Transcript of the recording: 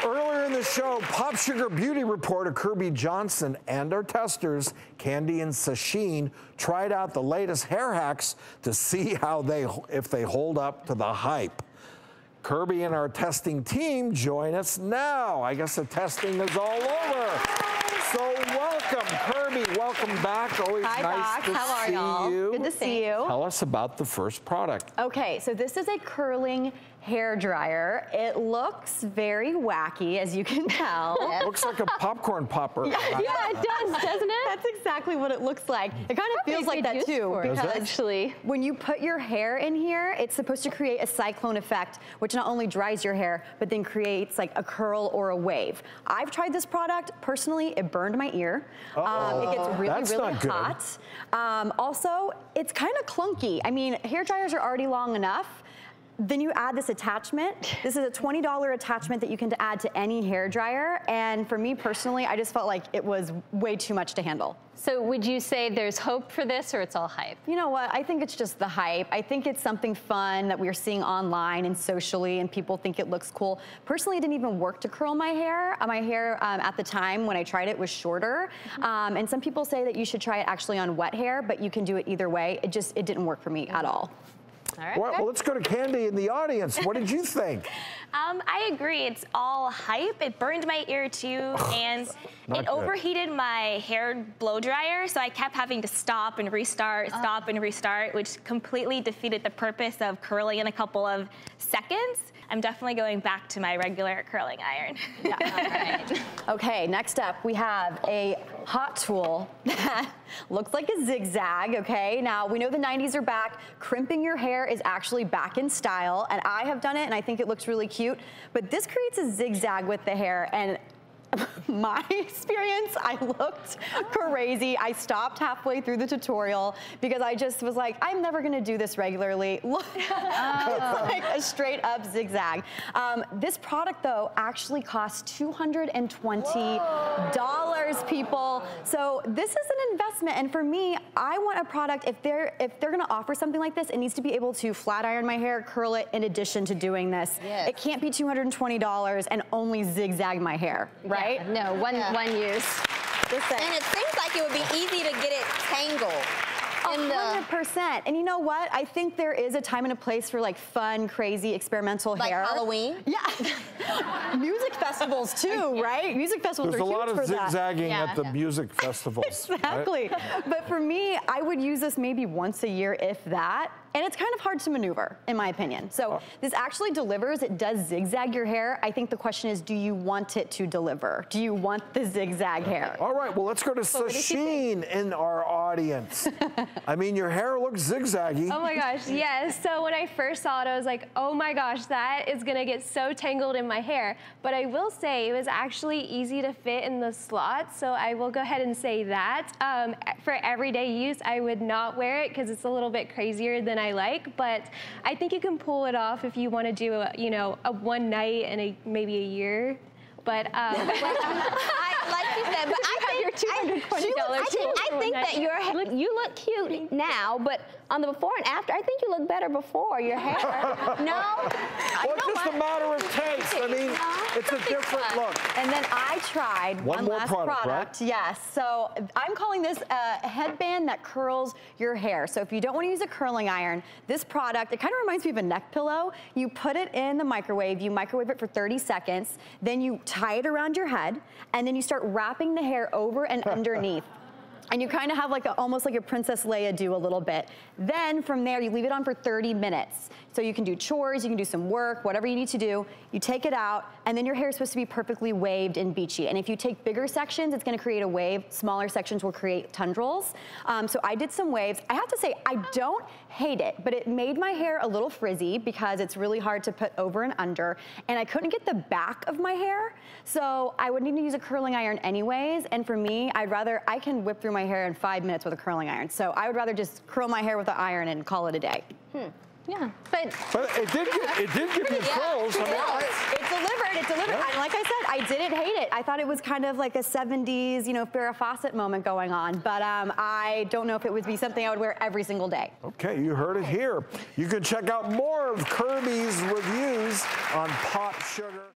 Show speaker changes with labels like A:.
A: Earlier in the show, POPSUGAR beauty reporter Kirbie Johnson and our testers, Candy and Sasheen, tried out the latest hair hacks to see if they hold up to the hype. Kirbie and our testing team join us now. I guess the testing is all over. So welcome, Kirbie. Welcome back. Always
B: Hi,
A: nice
B: Doc.
A: to
B: How are
A: see
B: y'all?
A: you.
B: Good to see you.
A: Tell us about the first product.
B: Okay, so this is a curling hair dryer. It looks very wacky, as you can tell.
A: Looks like a popcorn popper.
B: Yeah, it does, doesn't it? That's exactly what it looks like. It kind of feels like that too, because
C: actually,
B: when you put your hair in here, it's supposed to create a cyclone effect, which not only dries your hair, but then creates like a curl or a wave. I've tried this product. Personally, it burned my ear. It gets really hot. Also, it's kind of clunky. I mean, hair dryers are already long enough. Then you add this attachment. This is a $20 attachment that you can add to any hair dryer. And for me personally, I just felt like it was way too much to handle.
C: So would you say there's hope for this, or it's all hype?
B: You know what? I think it's just the hype. I think it's something fun that we're seeing online and socially, and people think it looks cool. Personally, it didn't even work to curl my hair. My hair at the time when I tried it was shorter. And some people say that you should try it actually on wet hair, but you can do it either way. It didn't work for me at all.
C: All right.
A: Well, let's go to Candy in the audience. What did you think?
D: I agree. It's all hype. It burned my ear too, and it overheated my hair blow dryer, so I kept having to stop and restart, stop and restart, which completely defeated the purpose of curling in a couple of seconds. I'm definitely going back to my regular curling iron.
B: Yeah. Right. Okay, next up we have a hot tool that looks like a zigzag, okay? Now, we know the 90s are back. Crimping your hair is actually back in style, and I have done it, and I think it looks really cute. But this creates a zigzag with the hair, and my experience, I looked crazy. I stopped halfway through the tutorial because I just was like, I'm never gonna do this regularly. Look, it's like a straight up zigzag. This product though actually costs $220, people. So this is an investment, and for me, I want a product, if they're gonna offer something like this, it needs to be able to flat iron my hair, curl it in addition to doing this. Yes. It can't be $220 and only zigzag my hair, right?
C: Yeah, no, one use.
E: And it seems like it would be easy to get it tangled.
B: 100%. And you know what? I think there is a time and a place for like fun, crazy, experimental hair.
E: Like Halloween?
B: Yeah. Music festivals too, right? Music festivals are huge for that.
A: There's a lot of zigzagging at the music festivals.
B: Exactly. Right? But for me, I would use this maybe once a year, if that. And it's kind of hard to maneuver, in my opinion. So this actually delivers. It does zigzag your hair. I think the question is, do you want it to deliver? Do you want the zigzag hair?
A: All right, well, let's go to Sasheen in our audience. I mean, your hair looks zigzaggy.
F: Oh my gosh, yes. So when I first saw it, I was like, oh my gosh, that is gonna get so tangled in my hair. But I will say it was actually easy to fit in the slots, so I will go ahead and say that. For everyday use, I would not wear it because it's a little bit crazier than I like, but I think you can pull it off if you want to do a one night and maybe a year. But
E: like you said, but I think that you look cute now, but on the before and after, I think you look better before your hair. No?
A: Well, it's just a matter of taste. I mean, it's a different look.
B: And then I tried one last product. Right? Yes. So I'm calling this a headband that curls your hair. So if you don't want to use a curling iron, this product, it kind of reminds me of a neck pillow. You put it in the microwave, you microwave it for 30 seconds, then you tie it around your head, and then you start wrapping the hair over and underneath. And you kind of have like almost like a Princess Leia do a little bit. Then from there, you leave it on for 30 minutes. So you can do chores, you can do some work, whatever you need to do. You take it out, and then your hair is supposed to be perfectly waved and beachy. And if you take bigger sections, it's gonna create a wave. Smaller sections will create tendrils. So I did some waves. I have to say, I don't hate it, but it made my hair a little frizzy because it's really hard to put over and under. And I couldn't get the back of my hair. So I would need to use a curling iron anyways. And for me, I can whip through my hair in 5 minutes with a curling iron. So I would rather just curl my hair with an iron and call it a day.
C: Yeah,
A: but it did give you curls.
B: It delivered.
A: Yeah.
B: Like I said, I didn't hate it. I thought it was kind of like a 70s, Farrah Fawcett moment going on. But I don't know if it would be something I would wear every single day.
A: Okay, you heard it here. You can check out more of Kirbie's reviews on POPSUGAR.